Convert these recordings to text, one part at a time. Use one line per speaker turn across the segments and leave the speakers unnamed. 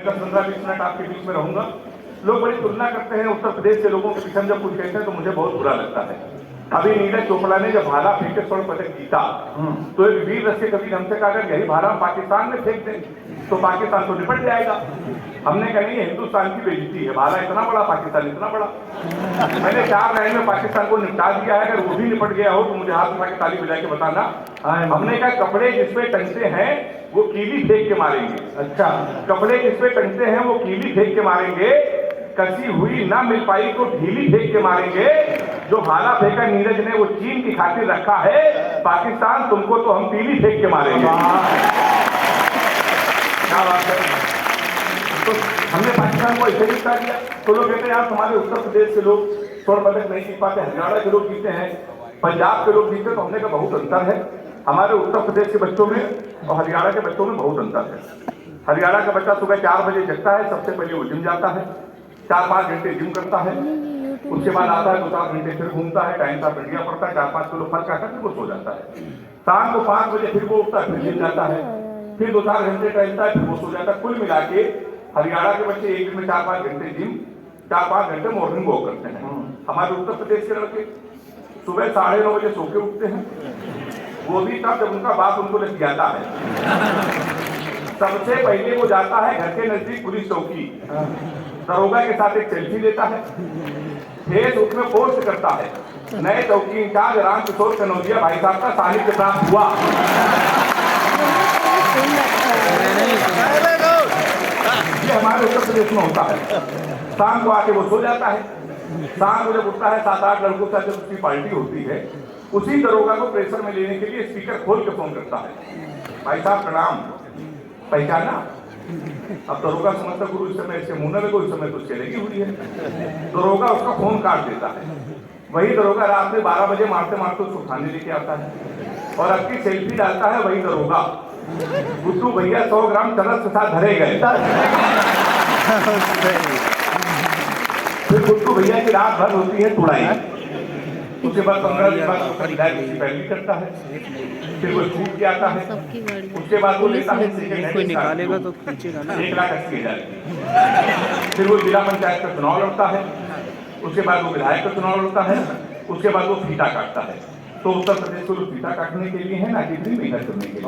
15-20 minute आपके बीच में रहूंगा। लोग बड़ी तुलना करते हैं उत्तर प्रदेश के लोगों के पीछे जब कुछ कहते हैं तो मुझे बहुत बुरा लगता है। अभी नीरज चोपड़ा ने जब भाला फेंक के स्वर्ण पदक जीता तो एक वीर रस के कबीर हमसे कहा अगर यही भाला हम पाकिस्तान में फेंक दें तो पाकिस्तान तो निपट जाएगा। हमने कहा नहीं, ये हिंदुस्तान की बेइज्जती है, भाला इतना बड़ा, पाकिस्तान इतना बड़ा। मैंने 4 लाइन में पाकिस्तान को निपटा दिया है। अगर वो भी निपट गया हो तो मुझे हाथ उठा के ताली बजा के बताना। हमने कहा कपड़े जिसपे टंगते हैं वो कीली फेंक के मारेंगे। अच्छा, कपड़े जिसपे टंगते हैं वो कीली फेंक के मारेंगे, कसी हुई ना मिल पाई तो ढीली फेंक के मारेंगे। जो भाला फेंका नीरज ने वो चीन की खातिर रखा है, पाकिस्तान तुमको तो हम पीली फेंक के मारेंगे। क्या बात है। तो हमने पाकिस्तान को ऐसे ही दिया तो लोग कहते हैं यार तुम्हारे उत्तर प्रदेश के लोग स्वर्ण पदक नहीं जीत पाते, हरियाणा के लोग जीते हैं, पंजाब के लोग जीते। तो हमने का बहुत अंतर है हमारे उत्तर प्रदेश के बच्चों में और हरियाणा के बच्चों में बहुत अंतर है। हरियाणा का बच्चा सुबह 4 बजे जगता है, सबसे पहले वो जिम जाता है, 4-5 घंटे जिम करता है, उसके बाद आता है 2-4 घंटे फिर घूमता है, टाइम्स ऑफ इंडिया पढ़ता है, 4-5 किलो फल खाता है, फिर वो सो जाता है। शाम को 5 बजे फिर वो उठता है, फिर जिम जाता है, फिर 2-4 घंटे टहलता है, फिर वो सो जाता है। कुल मिला के हरियाणा के बच्चे एक दिन में 4-5 घंटे जिम, 4-5 घंटे मॉर्निंग वॉक करते हैं। हमारे उत्तर प्रदेश के लड़के सुबह 9:30 बजे सो के उठते हैं, वो भी तब जब उनका बाप उनको लेके जाता है। सबसे पहले वो जाता है घर के नजदीक पुलिस चौकी, दरोगा के साथ एक सेल्फी लेता है, फेसबुक में पोस्ट करता है, नए चौकी इंचार्ज रामकिशोर कनौजिया भाई साहब का सानिध्य प्राप्त हुआ। ये हमारे उत्तर प्रदेश में होता है। शाम को आके वो सो जाता है, शाम को जब उठता है 7-8 लड़कों के साथ जब उसकी पार्टी होती है, उसी दरोगा को प्रेशर में लेने के लिए स्पीकर खोल के फोन करता है, भाई साहब प्रणाम, पहचाना? अब दरोगा समझता गुरु इस समय इसके मुंह न लगो, इस समय तो चलेगी हुई है। दरोगा उसका फोन काट देता है। वही दरोगा रात में 12 बजे मारते मारते उसको थाने लेके आता है और अपनी सेल्फी डालता है। वही दरोगा, गुड्डू भैया 100 ग्राम चरस के साथ धरे गए। फिर गुड्डू भैया की रात भर होती है तुड़ाई। उसके बाद 15 दिन बाद पैरवी करता है, फिर वो छूट के आता है। उसके बाद वो लेता है कोई निकालेगा तो खींचेगा ना 1,80,000। फिर वो जिला पंचायत का चुनाव लड़ता है, उसके बाद वो विधायक का चुनाव लड़ता है, उसके बाद वो फीता काटता है। तो उत्तर प्रदेश को लोग फीता काटने के लिए है ना कि इतनी मेहनत करने के लिए।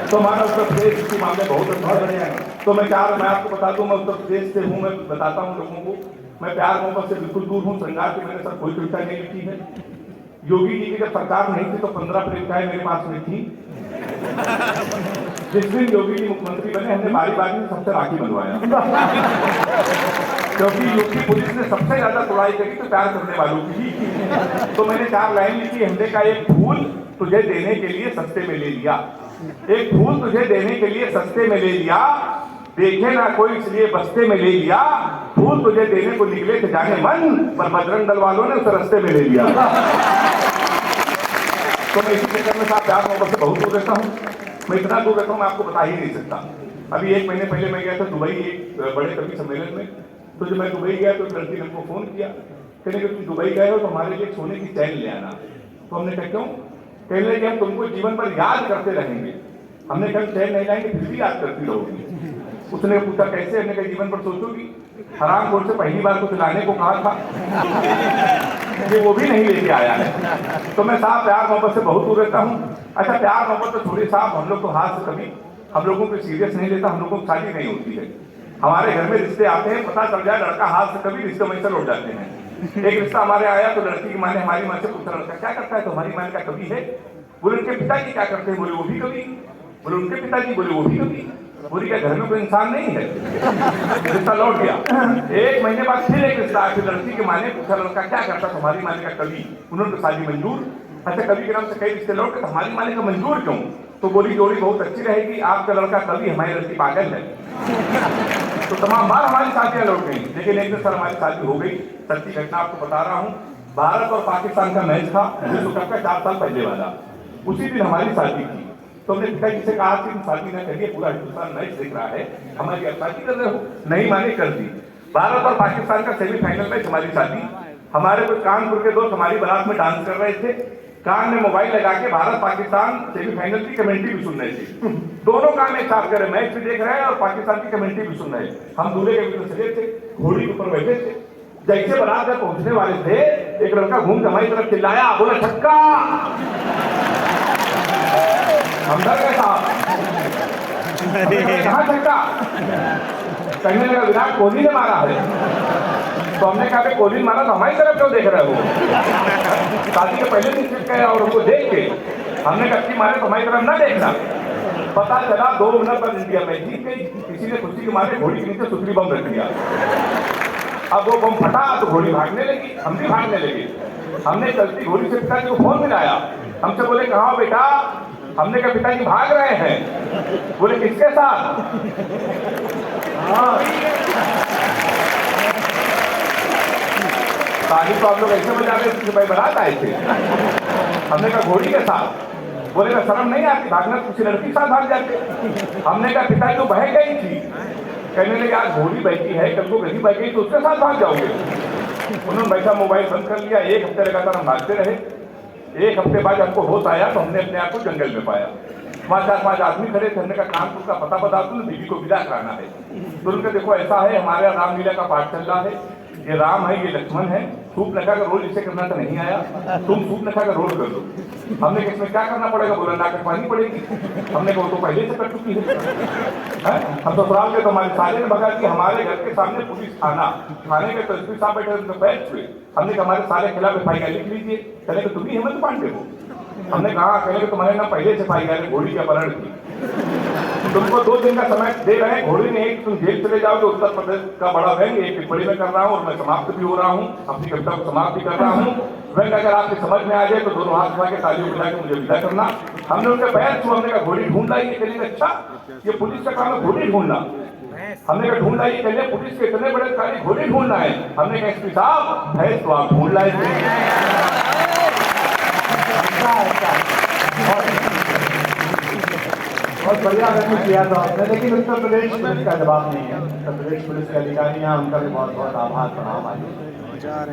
तो हमारा उत्तर प्रदेश इसी मामले बहुत अच्छा बढ़िया है। तो मैं आपको बता दूं, मैं उत्तर प्रदेश से हूँ, मैं बताता हूँ लोगों को, मैं प्यार मोहब्बत से बिल्कुल दूर हूँ। श्रृंगार की मैंने सर कोई कविता नहीं लिखी है। योगी जी की जब सरकार नहीं थी तो 15 कविताएं मेरे पास में थी। जिस दिन योगी जी मुख्यमंत्री बने हमने बारी बारी में सबसे राखी बनवाया, क्योंकि यूपी पुलिस ने सबसे ज्यादा तुड़ाई करी तो प्यार करने वालों की ही। तो मैंने 4 लाइन लिखी, हमने का एक फूल तुझे देने के लिए सस्ते में ले लिया, एक फूल तुझे देने के लिए सस्ते में ले लिया, देखे ना कोई इसलिए बस्ते में ले लिया, फूल तुझे देने को निकले थे जाने मन, पर बजरंग दल वालों ने उसे रास्ते में ले लिया। तो मैं इसी चक्कर में साथ प्यार मोहब्बत से बहुत दूर रहता हूँ। मैं इतना दूर रहता हूँ मैं आपको बता ही नहीं सकता। अभी 1 महीने पहले मैं गया था दुबई एक बड़े कवि सम्मेलन में। तो जब मैं दुबई गया तो लड़की ने हमको फोन किया, कहने कि तुम दुबई गए हो तो हमारे लिए सोने की चैन ले आना। तो हमने कहा क्यों? कहने कि हम तुमको जीवन पर याद करते रहेंगे। हमने कहा चैन नहीं लाएंगे फिर भी याद करती रहोगी। उसने पूछा कैसे? हमने कहा जीवन पर सोचोगी, हराम खोर से पहली बार कुछ लाने को कहा था कि वो भी नहीं लेके आया है। तो मैं साहब प्यार मोहब्बत से बहुत दूर रहता हूँ। अच्छा, प्यार मोहब्बत तो थोड़ी साहब हम लोग तो हाथ से कभी हम लोगों को सीरियस नहीं लेता, हम लोगों को शादी नहीं होती है। हमारे घर में रिश्ते आते हैं, पता चल जाए लड़का हाथ से कभी रिश्ते में से लौट जाते हैं। एक रिश्ता हमारे आया तो लड़की की माँ ने हमारी माँ से पूछा लड़का क्या करता है? तो हमारी माँ का कवि है। बोले उनके पिताजी क्या करते हैं? बोले वो भी कवि। बोले उनके पिताजी? बोले वो भी कवि। बोली क्या घर में कोई इंसान नहीं है? रिश्ता लौट गया। 1 महीने बाद फिर एक रिश्ता आया, लड़की के माँ ने पूछा लड़का क्या करता? तो हमारी माँ का कवि। उन्होंने तो शादी मंजूर। अच्छा, कवि के नाम से कई रिश्ते लौट, हमारी माँ का मंजूर क्यों? तो बोली जोड़ी बहुत अच्छी रहेगी, आपका लड़का कवि, हमारी लड़की पागल है। तो तमाम बार हमारी शादियां लौट गई, लेकिन एक दिन सर हमारी शादी हो गई। सच्ची घटना आपको बता रहा हूँ। भारत और पाकिस्तान का मैच था विश्व कप का 4 साल पहले वाला। उसी दिन हमारी शादी थी। तो हमने पिताजी से कहा कि शादी न करिए, पूरा हिंदुस्तान मैच देख रहा है, हमारी अब शादी कर रहे हो? नहीं माने, कर दी। भारत और पाकिस्तान का सेमीफाइनल मैच हमारी शादी। हमारे कुछ कानपुर के दोस्त हमारी बारात में डांस कर रहे थे। कान में मोबाइल लगा के भारत पाकिस्तान सेमीफाइनल की कमेंट्री भी सुन रहे थे। दोनों कान एक साथ करे, मैच भी देख रहे हैं और पाकिस्तान की कमेंट्री भी सुन रहे हैं। हम दूल्हे के बिल्कुल सजे थे, घोड़ी के ऊपर बैठे थे। जैसे बारात में पहुंचने वाले थे, एक लड़का घूम के हमारी तरफ चिल्लाया, बोला छक्का। हम डर गए साहब, कहाँ छक्का? कहने लगा विराट कोहली ने मारा है। तो हमने कहा कि कोहली मारा तो हमारी तरफ क्यों देख रहे हो? शादी के पहले दिन छिप गए और उनको देख के हमने कहा मारे तो हमारी तरफ ना देखना। पता चला 2 मिनट पर इंडिया में जीत गई। किसी ने खुशी के मारे घोड़ी के नीचे सुतली बम रख दिया। अब वो बम फटा तो घोड़ी भागने लगी, हम भी भागने लगे। हमने चलती घोड़ी से पिताजी को फोन मिलाया। हमसे बोले कहाँ हो बेटा? हमने कहा पिताजी भाग रहे हैं। बोले किसके साथ? शादी तो आप लोग ऐसे बजा रहे थे भाई बारात आए थे। हमने कहा घोड़ी के साथ। बोले शर्म नहीं आती, भागना किसी लड़की के साथ भाग जाते। हमने कहा पिताजी तो बह गई थी। कहने लगे आज घोड़ी बहती है, कल को गधी बह गई तो उसके साथ भाग जाओगे। उन्होंने बैठा मोबाइल बंद कर लिया। 1 हफ्ते लगातार हम भागते रहे। 1 हफ्ते बाद हमको होश आया तो हमने अपने आप को जंगल में पाया। वहाँ 4-5 आदमी खड़े थे। हमने कहा कानपुर का पता बता दूं, बीवी को विदा कराना है। तो उनके देखो ऐसा है, हमारे यहाँ रामलीला का पाठ चल रहा है। ये राम है, ये लक्ष्मण है। सूप नखा का रोल इसे करना तो नहीं आया, तुम सूप नखा का रोल कर दो। हमने कहा इसमें क्या करना पड़ेगा? बोला नाक पानी पड़ेगी। हमने कहा तो पहले से कर चुकी है। हम ससुराल के तो हमारे साले ने भगा कि हमारे घर के सामने पुलिस थाना, थाने के तहसीलदार साहब बैठे उनके पैर छुए। हमने कहा हमारे साले के खिलाफ FIR लिख लीजिए। कहने कि तुम ही हेमंत पांडे हो? हमने कहा कहने कि तुम्हारे नाम पहले से FIR घोड़ी के अपहरण की। तुमको 2 दिन का समय दे रहे हैं। घोड़ी ने एक तुम जेल चले जाओगे। उत्तर प्रदेश का बड़ा व्यंग एक टिप्पणी में कर रहा हूँ और मैं समाप्त भी हो रहा हूँ, अपनी कविता को समाप्त भी कर रहा हूँ। व्यंग अगर आपके समझ में आ जाए तो दोनों हाथ उठा के तालियों बजा के मुझे विदा करना। हमने उनके पैर छुआ। हमने कहा घोड़ी ढूंढ लाई। ये कहने अच्छा ये पुलिस का काम है घोड़ी ढूंढना। हमने कहा ढूंढ लाई। कहने पुलिस के इतने बड़े कार्य घोड़ी ढूंढना है। हमने कहा SP साहब भैंस तो आप ढूंढ लाए थे।
बहुत बढ़िया व्यक्त किया था आपने, लेकिन उत्तर प्रदेश पुलिस का जवाब नहीं है। उत्तर प्रदेश पुलिस के अधिकारी हैं, उनका भी बहुत बहुत आभार प्रणाम आज।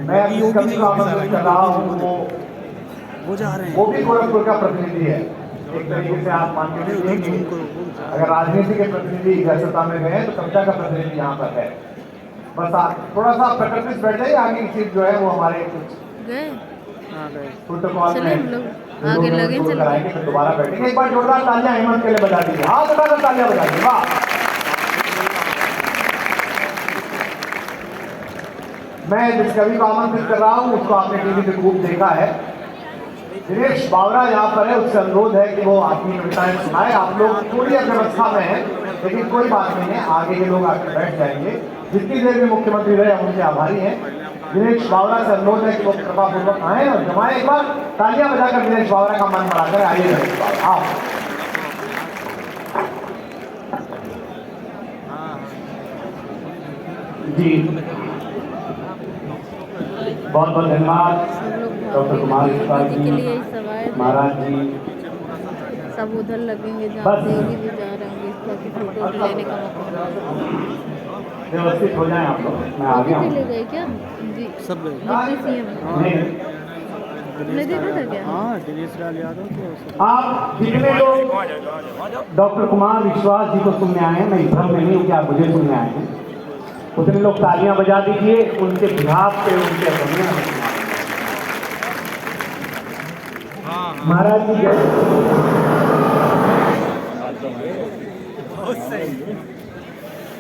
मैं अभी कभी को आमंत्रित कर रहा हूँ, वो भी गोरखपुर का प्रतिनिधि है। एक तरीके से आप मान के चलिए कि अगर राजनीति के प्रतिनिधि व्यस्तता में गए तो कविता का प्रतिनिधि यहाँ पर है। बस आप थोड़ा सा प्रकृति से बैठ जाइए। आगे की चीज जो है वो हमारे कुछ प्रोटोकॉल में आगे लगे कराएंगे, फिर दोबारा बैठेंगे। एक बार जोरदार तालियां हेमंत के लिए बजा दीजिए। हाथ उठाकर तालियां बजा दीजिए। वाह! मैं जिस कवि को आमंत्रित कर रहा हूँ उसको आपने टीवी पे खूब देखा है। दिनेश बावरा यहाँ पर है, उससे अनुरोध है कि वो अपनी कविताएं सुनाए। आप लोग पूरी अव्यवस्था में हैं, लेकिन कोई बात नहीं है, आगे के लोग आकर बैठ जाएंगे। जितनी देर में मुख्यमंत्री रहे हम उनसे आभारी हैं। दिनेश बावरा से अनुरोध है कि वो कृपा पूर्वक आए और जमाए। एक बार तालियां बजाकर दिनेश बावरा का मन बढ़ाकर आइए दिनेश बावरा आप। जी बहुत बहुत धन्यवाद डॉक्टर कुमार विश्वास जी महाराज जी।
सब उधर लगेंगे जहाँ देवी भी जा रहे होंगे, फोटो लेने का मौका
व्यवस्थित हो जाए आप लोग। मैं आ गया हूँ।
ले गए क्या जी? सब नहीं देखा था क्या? हाँ दिनेश लाल यादव।
आप जितने लोग डॉक्टर कुमार विश्वास जी को सुनने आए हैं, मैं इस भ्रम में नहीं हूँ कि आप मुझे सुनने आए हैं, उतने लोग तालियां बजा दीजिए उनके बिहाफ पे, उनके महाराज जी।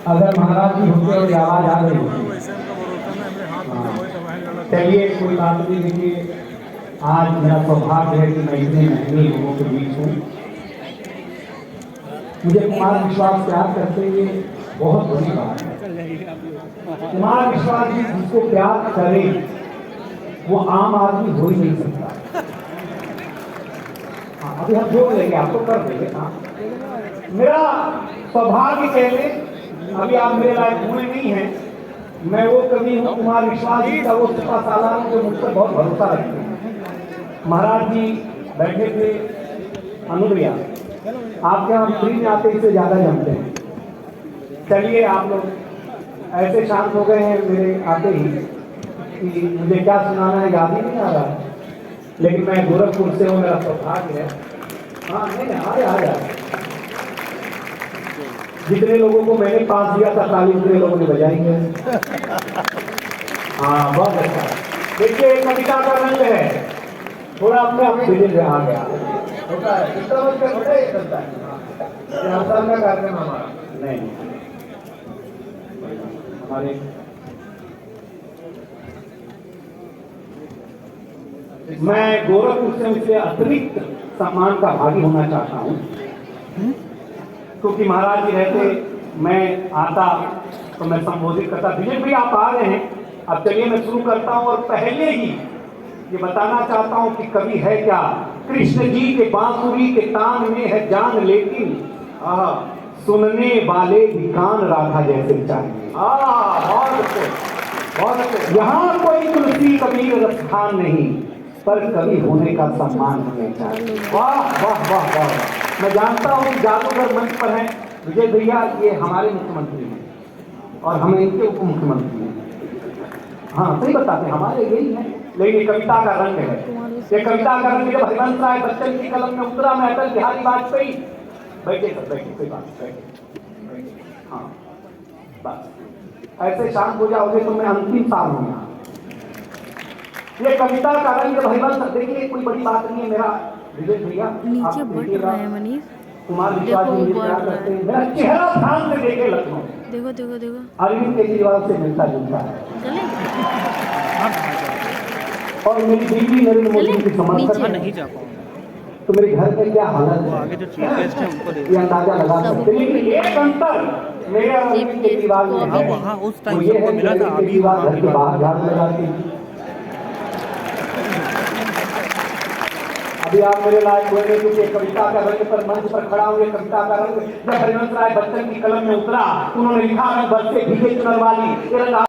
अगर महाराज जी होते और आवाज आ रही चलिए कोई बात नहीं। देखिए आज मेरा सौभाग्य है कि मैं इतने महंगे लोगों के बीच हूँ। मुझे कुमार विश्वास प्यार करते हुए बहुत बड़ी बात है। कुमार विश्वास जी जिसको प्यार करे वो आम आदमी हो ही नहीं सकता। हाँ अभी हम जोड़ लेंगे, आपको कर देंगे। हाँ मेरा सौभाग्य कहले, अभी आप मेरे लायक पूरे नहीं हैं। मैं वो कवि हूँ कुमार विश्वास जी का वो सपा साला हूँ जो मुझ पर बहुत भरोसा रखते हैं। महाराज जी बैठे थे अनुप्रिया, आपके यहाँ फ्री में आते इससे ज़्यादा जमते हैं। चलिए आप लोग ऐसे शांत हो गए हैं मेरे आते ही कि मुझे क्या सुनाना है याद ही नहीं आ रहा है। लेकिन मैं गोरखपुर से हूँ, मेरा सौभाग्य है। हाँ नहीं आ जा जितने लोगों को मैंने पास दिया था ताली उतने लोगों ने बजाई है। हाँ बहुत अच्छा। देखिए कविता का रंग है, थोड़ा अपने आप दिल में आ गया होता है, कितना बज का होता है ये चलता है। ये हर साल का कार्यक्रम हमारा नहीं हमारे मैं गोरखपुर से इसलिए अतिरिक्त सम्मान का भागी होना चाहता हूँ, क्योंकि महाराज जी रहते मैं आता तो मैं संबोधित करता। विजय भाई आप आ रहे हैं, अब चलिए मैं शुरू करता हूँ। और पहले ही ये बताना चाहता हूँ कि कवि है क्या, कृष्ण जी के बांसुरी के तान में है जान, लेकिन सुनने वाले भी कान राधा जैसे चाहिए। बहुत अच्छे। यहाँ कोई तुलसी कबीर रसखान नहीं, पर कवि होने का सम्मान हमें चाहिए। वाह वाह वाह वाह। मैं जानता हूँ जादूगर मंच पर हैं विजय भैया, ये हमारे मुख्यमंत्री हैं और हम इनके उप मुख्यमंत्री हैं। हाँ सही बताते हैं, हमारे यही है। लेकिन ये कविता का रंग है, ये कविता का रंग जब हरिवंश राय बच्चन की कलम में उतरा, मैं अटल बिहारी वाजपेयी। बैठे सर बैठे, कोई बात बैठे। हाँ बस ऐसे शांत हो जाओगे तो मैं अंतिम साल हूँ यहाँ। ये कविता का रंग जब हरिवंश, देखिए कोई बड़ी बात नहीं है। मेरा विजय भैया
नीचे बढ़ रहा है मनीष,
कुमार विश्वास जी क्या करते हैं, मेरा चेहरा ध्यान से देखे लखनऊ,
देखो देखो देखो
अरविंद केजरीवाल से मिलता जुलता है। और मेरी बीवी नरेंद्र मोदी की समर्थक
नहीं जा पाऊंगा
तो मेरे घर में क्या हालत है,
आगे जो चीफ गेस्ट है उनको दे
ये अंदाजा लगा सकते हैं। लेकिन एक अंतर मेरे और अरविंद केजरीवाल में है,
वहाँ उस टाइम
वो ये
सबको
है
मिला
कि
था, अभी
केजरीवाल घर के बाहर झाड़ू लगाते हैं। अभी आप मेरे लायक हुए नहीं, क्योंकि कविता का रंग पर मंच पर खड़ा हुए। कविता का रंग जब हरिवंश राय बच्चन की कलम में उतरा, उन्होंने लिखा रंग बरसे भीगे चुनर वाली।